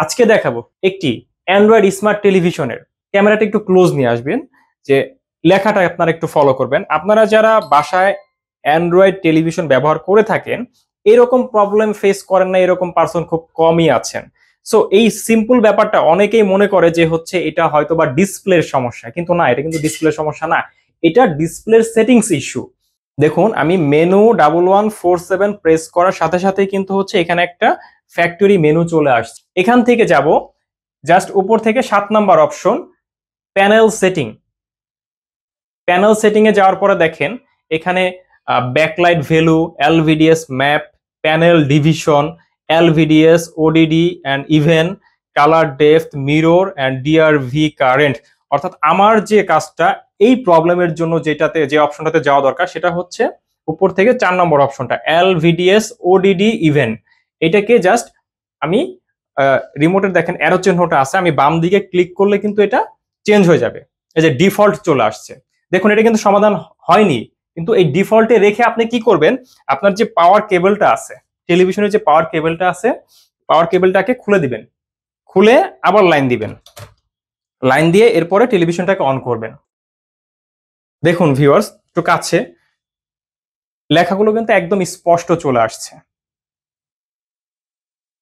আজকে দেখাবো একটি অ্যান্ড্রয়েড স্মার্ট টেলিভিশনের ক্যামেরাটা একটু ক্লোজ নিয়ে আসবেন, যে লেখাটা আপনারা একটু ফলো করবেন। আপনারা যারা বাসায় অ্যান্ড্রয়েড টেলিভিশন ব্যবহার করে থাকেন, এরকম প্রবলেম ফেস করেন না, এরকম পার্সন খুব কমই আছেন। সো এই সিম্পল ব্যাপারটা অনেকেই মনে করে যে হচ্ছে এটা হয়তো বা ডিসপ্লের সমস্যা, কিন্তু না, এটা কিন্তু ডিসপ্লের সমস্যা না, এটা ডিসপ্লের সেটিংস ইস্যু। দেখুন, আমি মেনু 1147 প্রেস করার সাথে সাথে কিন্তু হচ্ছে এখানে একটা ফ্যাক্টরি মেনু চলে আসছে। এখান থেকে যাব জাস্ট উপর থেকে 7 number option, panel setting. Panel setting এ যাওয়ার পরে দেখেন এখানে backlight value, LVDS map, panel division, LVDS ODD and even, colour depth, mirror and DRV current. অর্থাৎ আমার যে কাজটা, এই প্রবলেমের জন্য যেটাতে যে অপশনটাতে যাওয়া দরকার সেটা হচ্ছে উপর থেকে 4 নম্বর অপশনটা, এলভিডিএস ওডিডি ইভেন। এটাকে জাস্ট আমি রিমোটের দেখেন অ্যারো চিহ্নটা আছে, আমি বাম দিকে ক্লিক করলে কিন্তু এটা চেঞ্জ হয়ে যাবে। এই যে ডিফল্ট চলে আসছে, দেখুন এটা কিন্তু সমাধান হয়নি, কিন্তু এই ডিফল্টে রেখে আপনি কি করবেন, আপনার যে পাওয়ার কেবলটা আছে, টেলিভিশনের যে পাওয়ার কেবলটা আছে, পাওয়ার কেবলটাকে খুলে দিবেন, খুলে আবার লাইন দিবেন, লাইন দিয়ে এরপরে টেলিভিশনটাকে অন করবেন। দেখুন ভিউয়ার্স, একটু কাছে, লেখাগুলো কিন্তু একদম স্পষ্ট চলে আসছে।